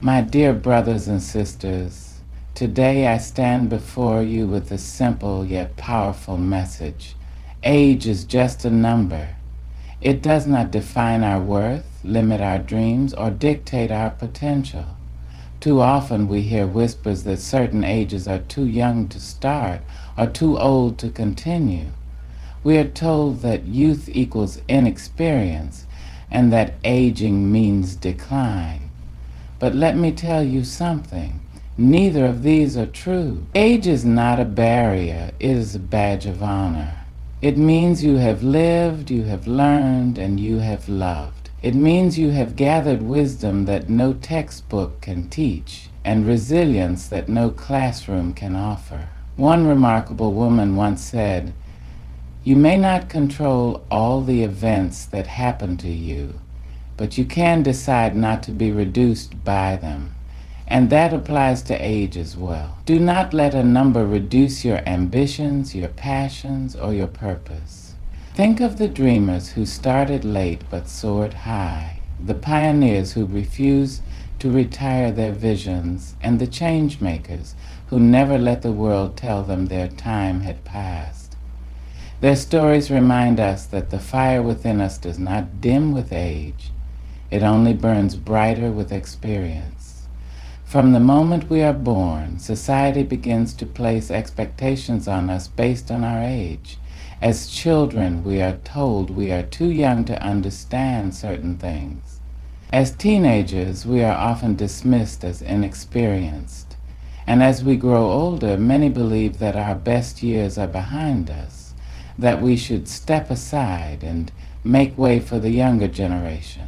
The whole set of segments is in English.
My dear brothers and sisters, today I stand before you with a simple yet powerful message. Age is just a number. It does not define our worth, limit our dreams, or dictate our potential. Too often we hear whispers that certain ages are too young to start or too old to continue. We are told that youth equals inexperience and that aging means decline. But let me tell you something. Neither of these are true. Age is not a barrier, it is a badge of honor. It means you have lived, you have learned, and you have loved. It means you have gathered wisdom that no textbook can teach, and resilience that no classroom can offer. One remarkable woman once said, "You may not control all the events that happen to you, but you can decide not to be reduced by them." And that applies to age as well. Do not let a number reduce your ambitions, your passions, or your purpose. Think of the dreamers who started late but soared high, the pioneers who refused to retire their visions, and the change makers who never let the world tell them their time had passed. Their stories remind us that the fire within us does not dim with age. It only burns brighter with experience. From the moment we are born, society begins to place expectations on us based on our age. As children, we are told we are too young to understand certain things. As teenagers, we are often dismissed as inexperienced. And as we grow older, many believe that our best years are behind us, that we should step aside and make way for the younger generation.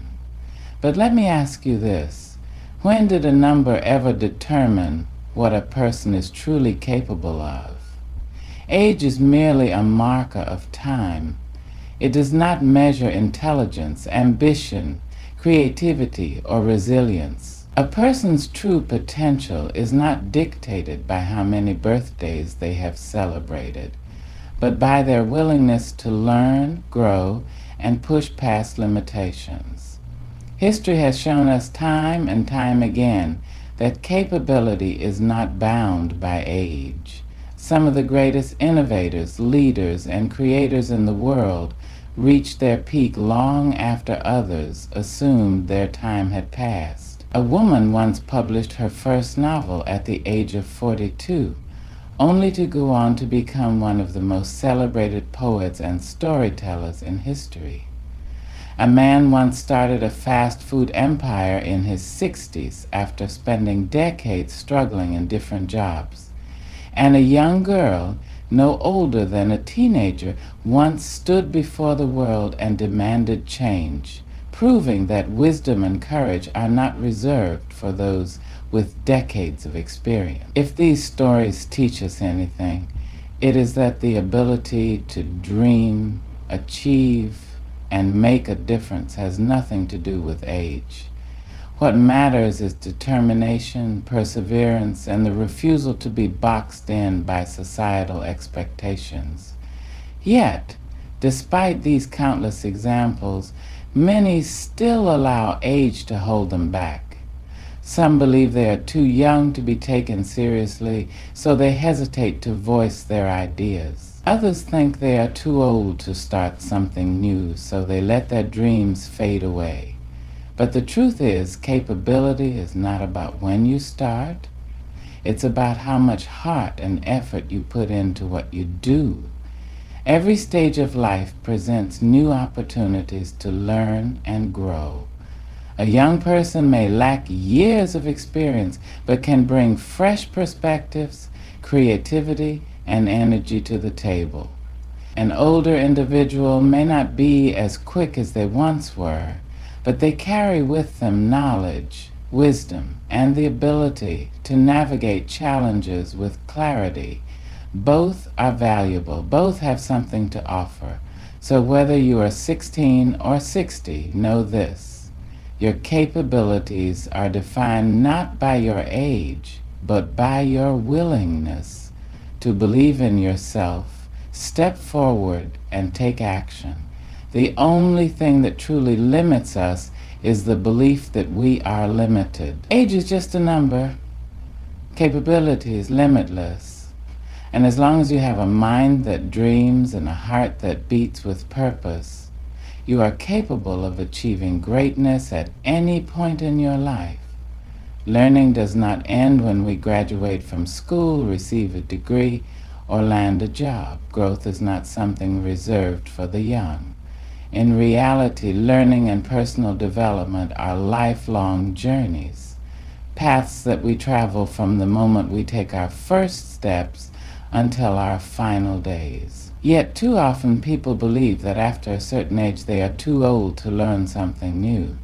But let me ask you this. When did a number ever determine what a person is truly capable of? Age is merely a marker of time. It does not measure intelligence, ambition, creativity, or resilience. A person's true potential is not dictated by how many birthdays they have celebrated, but by their willingness to learn, grow, and push past limitations. History has shown us time and time again that capability is not bound by age. Some of the greatest innovators, leaders, and creators in the world reached their peak long after others assumed their time had passed. A woman once published her first novel at the age of 42, only to go on to become one of the most celebrated poets and storytellers in history. A man once started a fast food empire in his 60s after spending decades struggling in different jobs. And a young girl, no older than a teenager, once stood before the world and demanded change, proving that wisdom and courage are not reserved for those with decades of experience. If these stories teach us anything, it is that the ability to dream, achieve, and make a difference has nothing to do with age. What matters is determination, perseverance, and the refusal to be boxed in by societal expectations. Yet, despite these countless examples, many still allow age to hold them back. Some believe they are too young to be taken seriously, so they hesitate to voice their ideas. Others think they are too old to start something new, so they let their dreams fade away. But the truth is, capability is not about when you start. It's about how much heart and effort you put into what you do. Every stage of life presents new opportunities to learn and grow. A young person may lack years of experience, but can bring fresh perspectives, creativity, and energy to the table. An older individual may not be as quick as they once were, but they carry with them knowledge, wisdom, and the ability to navigate challenges with clarity. Both are valuable. Both have something to offer. So whether you are 16 or 60, know this. Your capabilities are defined not by your age, but by your willingness to believe in yourself, step forward, and take action. The only thing that truly limits us is the belief that we are limited. Age is just a number. Capability is limitless. And as long as you have a mind that dreams and a heart that beats with purpose, you are capable of achieving greatness at any point in your life. Learning does not end when we graduate from school, receive a degree, or land a job. Growth is not something reserved for the young. In reality, learning and personal development are lifelong journeys, paths that we travel from the moment we take our first steps until our final days. Yet too often people believe that after a certain age they are too old to learn something new.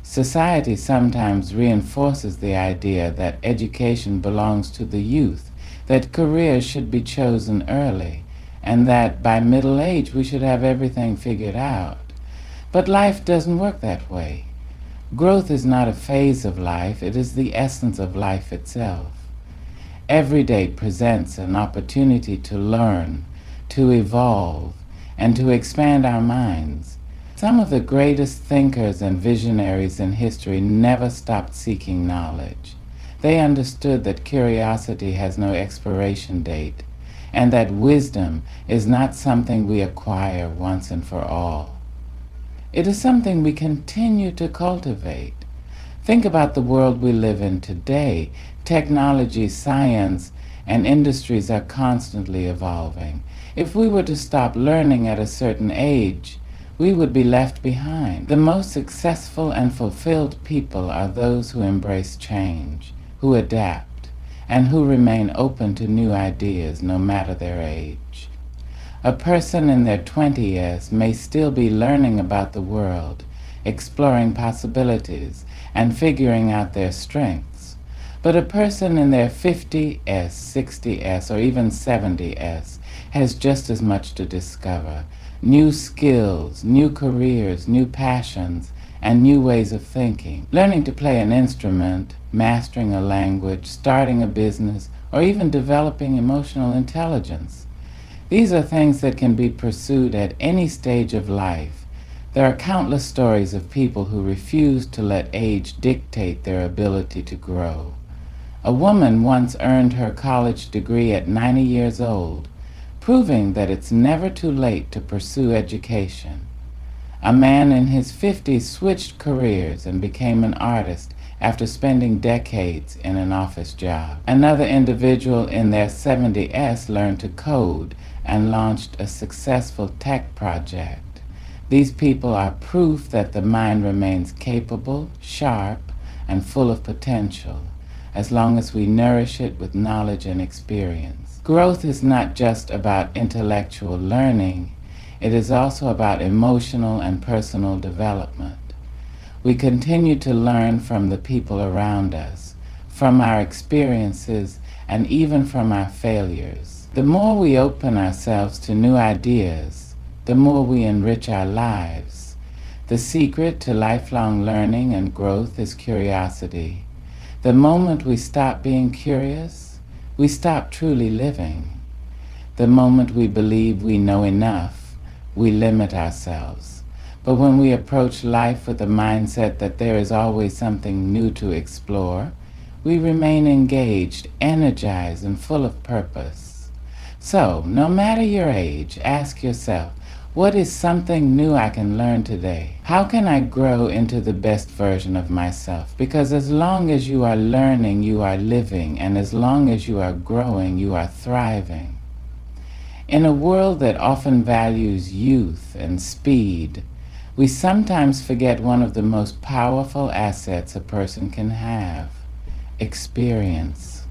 Society sometimes reinforces the idea that education belongs to the youth, that careers should be chosen early, and that by middle age we should have everything figured out. But life doesn't work that way. Growth is not a phase of life, it is the essence of life itself. Every day presents an opportunity to learn, to evolve, and to expand our minds. Some of the greatest thinkers and visionaries in history never stopped seeking knowledge. They understood that curiosity has no expiration date, and that wisdom is not something we acquire once and for all. It is something we continue to cultivate. Think about the world we live in today. Technology, science, and industries are constantly evolving. If we were to stop learning at a certain age, we would be left behind. The most successful and fulfilled people are those who embrace change, who adapt, and who remain open to new ideas no matter their age. A person in their 20s may still be learning about the world, exploring possibilities, and figuring out their strengths. But a person in their 50s, 60s, or even 70s has just as much to discover. New skills, new careers, new passions, and new ways of thinking. Learning to play an instrument, mastering a language, starting a business, or even developing emotional intelligence. These are things that can be pursued at any stage of life. There are countless stories of people who refused to let age dictate their ability to grow. A woman once earned her college degree at 90 years old, proving that it's never too late to pursue education. A man in his 50s switched careers and became an artist after spending decades in an office job. Another individual in their 70s learned to code and launched a successful tech project. These people are proof that the mind remains capable, sharp, and full of potential, as long as we nourish it with knowledge and experience. Growth is not just about intellectual learning, it is also about emotional and personal development. We continue to learn from the people around us, from our experiences, and even from our failures. The more we open ourselves to new ideas, the more we enrich our lives. The secret to lifelong learning and growth is curiosity. The moment we stop being curious, we stop truly living. The moment we believe we know enough, we limit ourselves. But when we approach life with the mindset that there is always something new to explore, we remain engaged, energized, and full of purpose. So, no matter your age, ask yourself, what is something new I can learn today? How can I grow into the best version of myself? Because as long as you are learning, you are living, and as long as you are growing, you are thriving. In a world that often values youth and speed, we sometimes forget one of the most powerful assets a person can have: experience.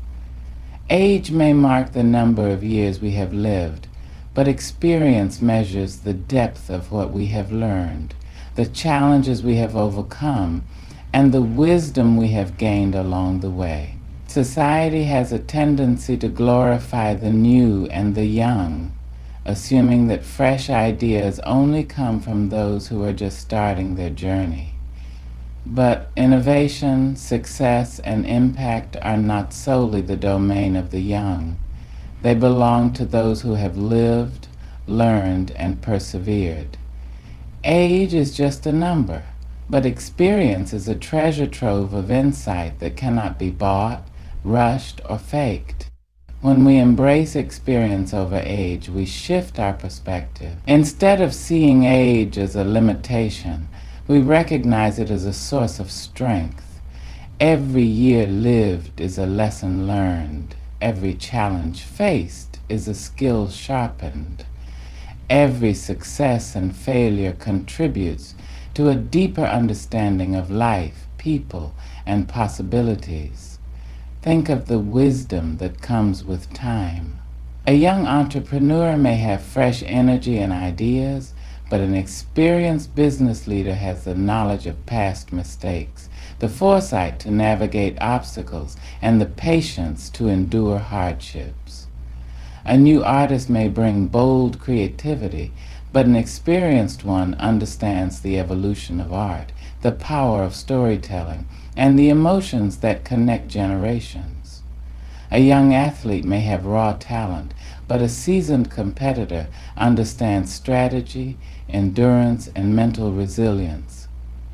Age may mark the number of years we have lived, but experience measures the depth of what we have learned, the challenges we have overcome, and the wisdom we have gained along the way. Society has a tendency to glorify the new and the young, assuming that fresh ideas only come from those who are just starting their journey. But innovation, success, and impact are not solely the domain of the young. They belong to those who have lived, learned, and persevered. Age is just a number. But experience is a treasure trove of insight that cannot be bought, rushed, or faked. When we embrace experience over age, we shift our perspective. Instead of seeing age as a limitation, we recognize it as a source of strength. Every year lived is a lesson learned. Every challenge faced is a skill sharpened. Every success and failure contributes to a deeper understanding of life, people, and possibilities. Think of the wisdom that comes with time. A young entrepreneur may have fresh energy and ideas, but an experienced business leader has the knowledge of past mistakes, the foresight to navigate obstacles, and the patience to endure hardships. A new artist may bring bold creativity, but an experienced one understands the evolution of art, the power of storytelling, and the emotions that connect generations. A young athlete may have raw talent, but a seasoned competitor understands strategy, endurance, and mental resilience.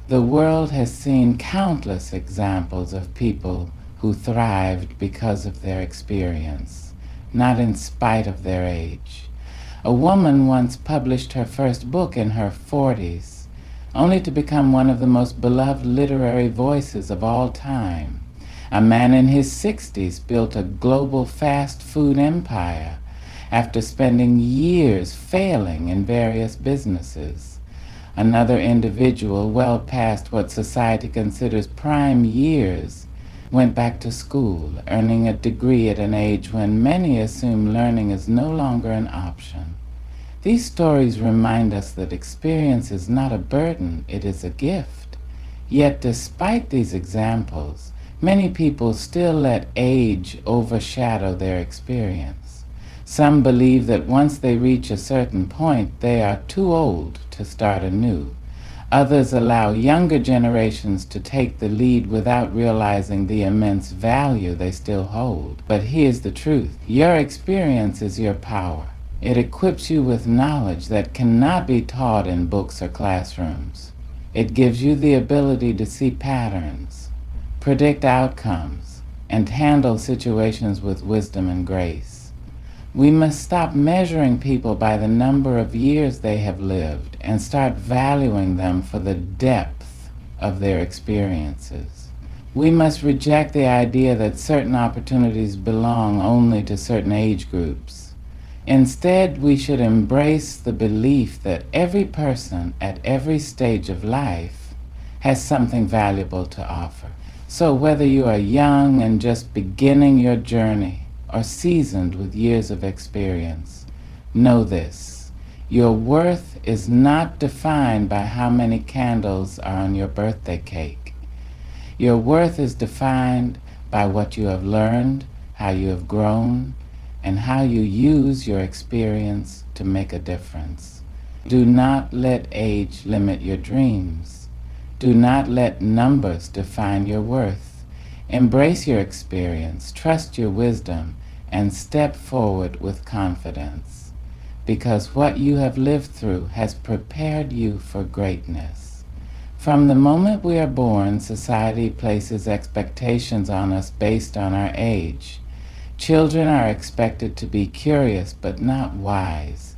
The world has seen countless examples of people who thrived because of their experience, not in spite of their age. A woman once published her first book in her 40s, only to become one of the most beloved literary voices of all time. A man in his 60s built a global fast food empire after spending years failing in various businesses. Another individual, well past what society considers prime years, went back to school, earning a degree at an age when many assume learning is no longer an option. These stories remind us that experience is not a burden, it is a gift. Yet despite these examples, many people still let age overshadow their experience. Some believe that once they reach a certain point, they are too old to start anew. Others allow younger generations to take the lead without realizing the immense value they still hold. But here's the truth. Your experience is your power. It equips you with knowledge that cannot be taught in books or classrooms. It gives you the ability to see patterns, predict outcomes, and handle situations with wisdom and grace. We must stop measuring people by the number of years they have lived and start valuing them for the depth of their experiences. We must reject the idea that certain opportunities belong only to certain age groups. Instead, we should embrace the belief that every person at every stage of life has something valuable to offer. So whether you are young and just beginning your journey or seasoned with years of experience, know this: your worth is not defined by how many candles are on your birthday cake. Your worth is defined by what you have learned, how you have grown, and how you use your experience to make a difference. Do not let age limit your dreams. Do not let numbers define your worth. Embrace your experience, trust your wisdom, and step forward with confidence, because what you have lived through has prepared you for greatness. From the moment we are born, society places expectations on us based on our age. Children are expected to be curious but not wise.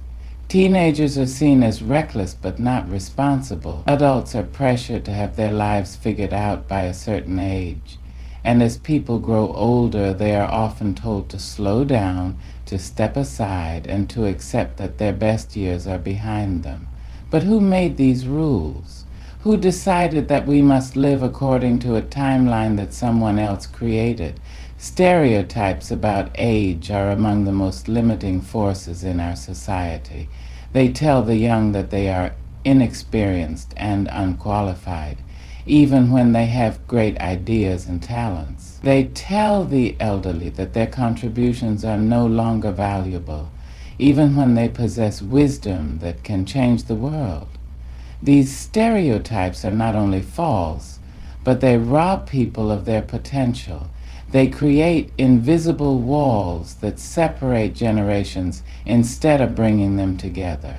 Teenagers are seen as reckless but not responsible. Adults are pressured to have their lives figured out by a certain age. And as people grow older, they are often told to slow down, to step aside, and to accept that their best years are behind them. But who made these rules? Who decided that we must live according to a timeline that someone else created? Stereotypes about age are among the most limiting forces in our society. They tell the young that they are inexperienced and unqualified, even when they have great ideas and talents. They tell the elderly that their contributions are no longer valuable, even when they possess wisdom that can change the world. These stereotypes are not only false, but they rob people of their potential. They create invisible walls that separate generations instead of bringing them together.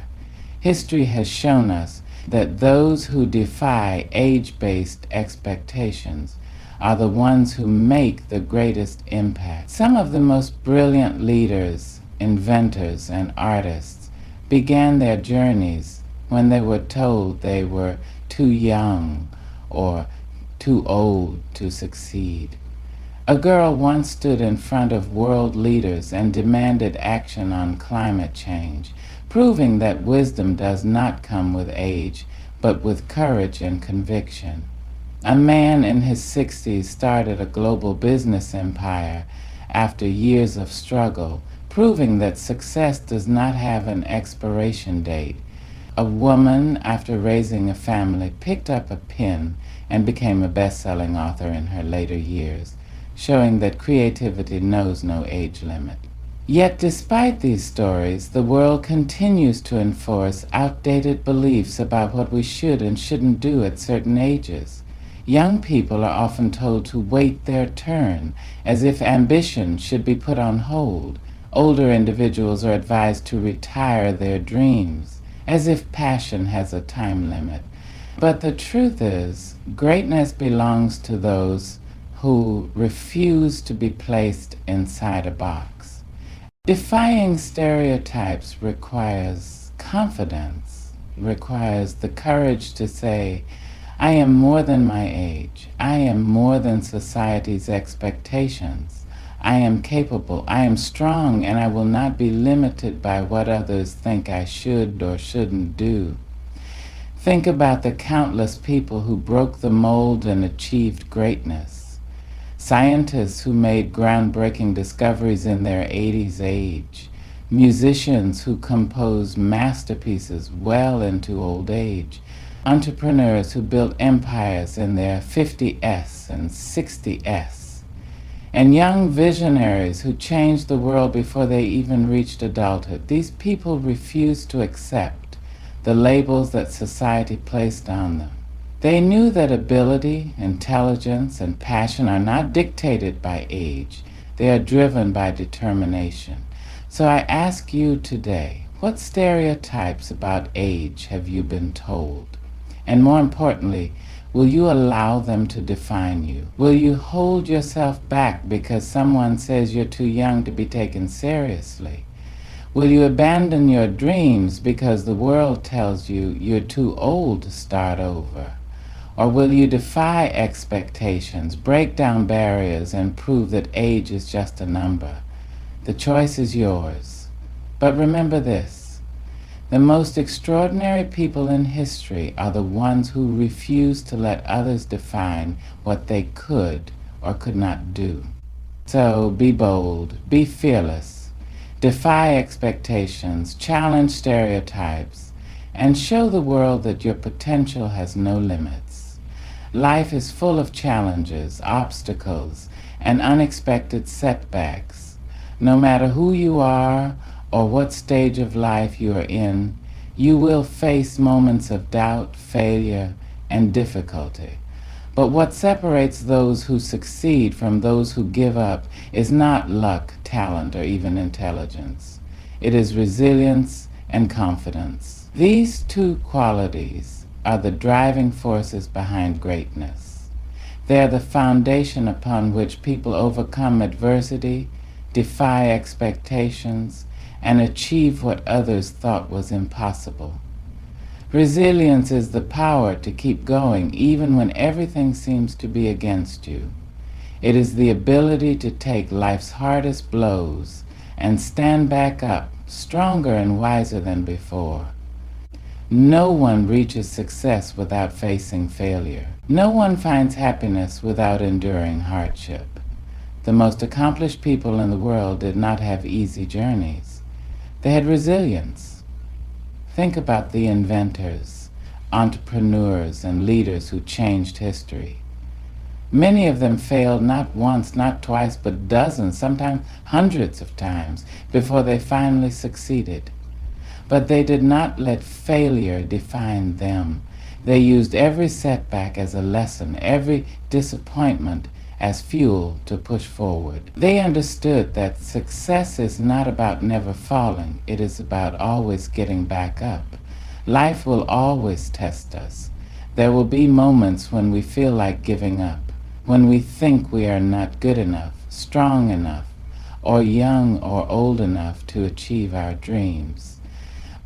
History has shown us that those who defy age-based expectations are the ones who make the greatest impact. Some of the most brilliant leaders, inventors, and artists began their journeys when they were told they were too young or too old to succeed. A girl once stood in front of world leaders and demanded action on climate change, proving that wisdom does not come with age, but with courage and conviction. A man in his 60s started a global business empire after years of struggle, proving that success does not have an expiration date. A woman, after raising a family, picked up a pen and became a best-selling author in her later years, showing that creativity knows no age limit. Yet despite these stories, the world continues to enforce outdated beliefs about what we should and shouldn't do at certain ages. Young people are often told to wait their turn, as if ambition should be put on hold. Older individuals are advised to retire their dreams, as if passion has a time limit. But the truth is, greatness belongs to those who refuse to be placed inside a box. Defying stereotypes requires confidence, requires the courage to say, I am more than my age. I am more than society's expectations. I am capable, I am strong, and I will not be limited by what others think I should or shouldn't do. Think about the countless people who broke the mold and achieved greatness. Scientists who made groundbreaking discoveries in their 80s age. Musicians who composed masterpieces well into old age. Entrepreneurs who built empires in their 50s and 60s. And young visionaries who changed the world before they even reached adulthood. These people refused to accept the labels that society placed on them. They knew that ability, intelligence, and passion are not dictated by age. They are driven by determination. So I ask you today, what stereotypes about age have you been told? And more importantly, will you allow them to define you? Will you hold yourself back because someone says you're too young to be taken seriously? Will you abandon your dreams because the world tells you you're too old to start over? Or will you defy expectations, break down barriers, and prove that age is just a number? The choice is yours. But remember this. The most extraordinary people in history are the ones who refuse to let others define what they could or could not do. So be bold, be fearless, defy expectations, challenge stereotypes, and show the world that your potential has no limits. Life is full of challenges, obstacles, and unexpected setbacks. No matter who you are or what stage of life you are in, you will face moments of doubt, failure, and difficulty. But what separates those who succeed from those who give up is not luck, talent, or even intelligence. It is resilience and confidence. These two qualities are the driving forces behind greatness. They are the foundation upon which people overcome adversity, defy expectations, and achieve what others thought was impossible. Resilience is the power to keep going even when everything seems to be against you. It is the ability to take life's hardest blows and stand back up, stronger and wiser than before. No one reaches success without facing failure. No one finds happiness without enduring hardship. The most accomplished people in the world did not have easy journeys. They had resilience. Think about the inventors, entrepreneurs, and leaders who changed history. Many of them failed not once, not twice, but dozens, sometimes hundreds of times before they finally succeeded. But they did not let failure define them. They used every setback as a lesson, every disappointment as fuel to push forward. They understood that success is not about never falling, it is about always getting back up. Life will always test us. There will be moments when we feel like giving up, when we think we are not good enough, strong enough, or young or old enough to achieve our dreams.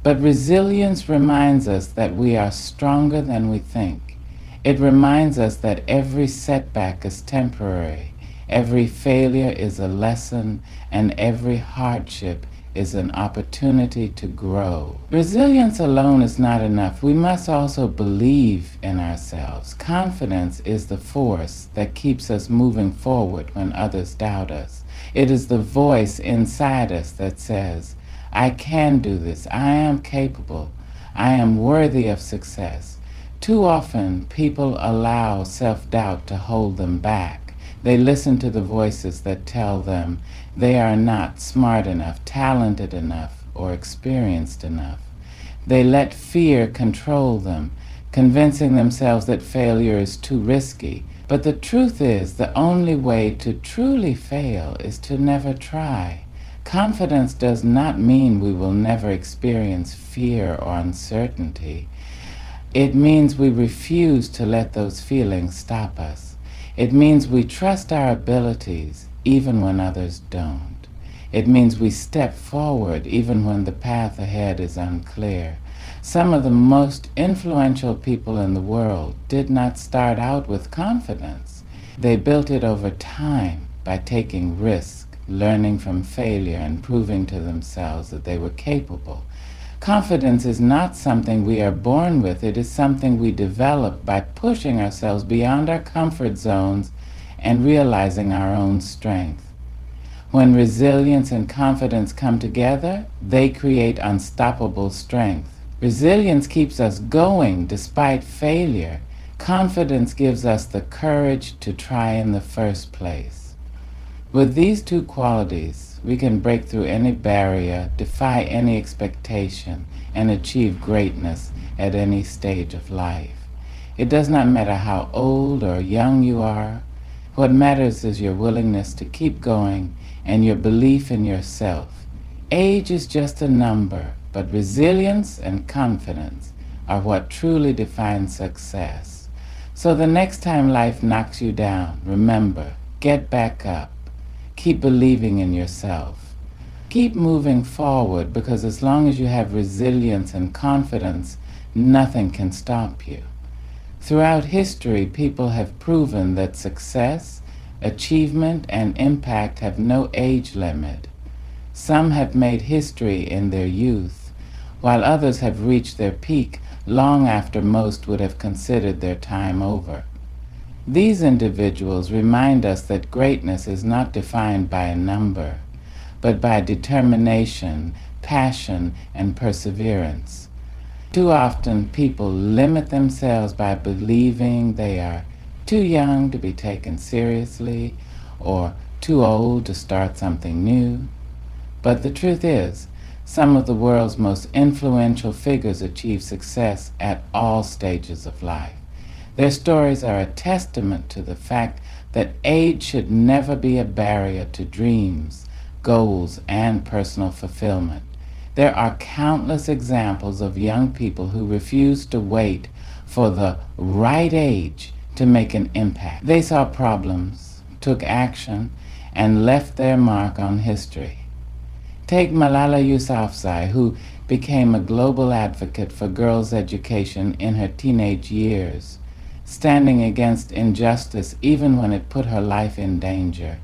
But resilience reminds us that we are stronger than we think. It reminds us that every setback is temporary, every failure is a lesson, and every hardship is an opportunity to grow. Resilience alone is not enough. We must also believe in ourselves. Confidence is the force that keeps us moving forward when others doubt us. It is the voice inside us that says, I can do this. I am capable. I am worthy of success. Too often, people allow self-doubt to hold them back. They listen to the voices that tell them they are not smart enough, talented enough, or experienced enough. They let fear control them, convincing themselves that failure is too risky. But the truth is, the only way to truly fail is to never try. Confidence does not mean we will never experience fear or uncertainty. It means we refuse to let those feelings stop us. It means we trust our abilities even when others don't. It means we step forward even when the path ahead is unclear. Some of the most influential people in the world did not start out with confidence. They built it over time by taking risks, learning from failure, and proving to themselves that they were capable. Confidence is not something we are born with. It is something we develop by pushing ourselves beyond our comfort zones and realizing our own strength. When resilience and confidence come together, they create unstoppable strength. Resilience keeps us going despite failure. Confidence gives us the courage to try in the first place. With these two qualities, we can break through any barrier, defy any expectation, and achieve greatness at any stage of life. It does not matter how old or young you are. What matters is your willingness to keep going and your belief in yourself. Age is just a number, but resilience and confidence are what truly define success. So the next time life knocks you down, remember, get back up. Keep believing in yourself. Keep moving forward, because as long as you have resilience and confidence, nothing can stop you. Throughout history, people have proven that success, achievement, and impact have no age limit. Some have made history in their youth, while others have reached their peak long after most would have considered their time over. These individuals remind us that greatness is not defined by a number, but by determination, passion, and perseverance. Too often, people limit themselves by believing they are too young to be taken seriously or too old to start something new. But the truth is, some of the world's most influential figures achieve success at all stages of life. Their stories are a testament to the fact that age should never be a barrier to dreams, goals, and personal fulfillment. There are countless examples of young people who refused to wait for the right age to make an impact. They saw problems, took action, and left their mark on history. Take Malala Yousafzai, who became a global advocate for girls' education in her teenage years, standing against injustice even when it put her life in danger.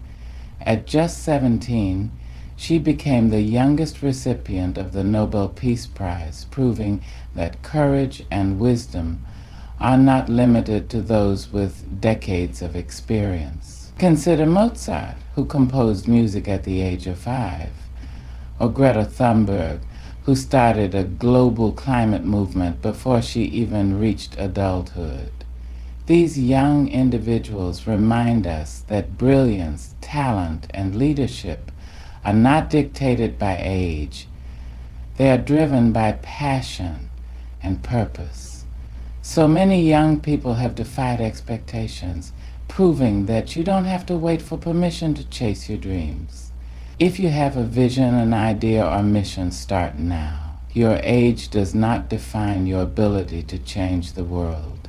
At just 17, she became the youngest recipient of the Nobel Peace Prize, proving that courage and wisdom are not limited to those with decades of experience. Consider Mozart, who composed music at the age of 5, or Greta Thunberg, who started a global climate movement before she even reached adulthood. These young individuals remind us that brilliance, talent, and leadership are not dictated by age. They are driven by passion and purpose. So many young people have defied expectations, proving that you don't have to wait for permission to chase your dreams. If you have a vision, an idea, or mission, start now. Your age does not define your ability to change the world.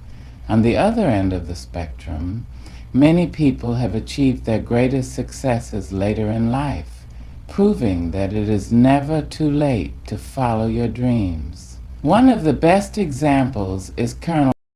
On the other end of the spectrum, many people have achieved their greatest successes later in life, proving that it is never too late to follow your dreams. One of the best examples is Colonel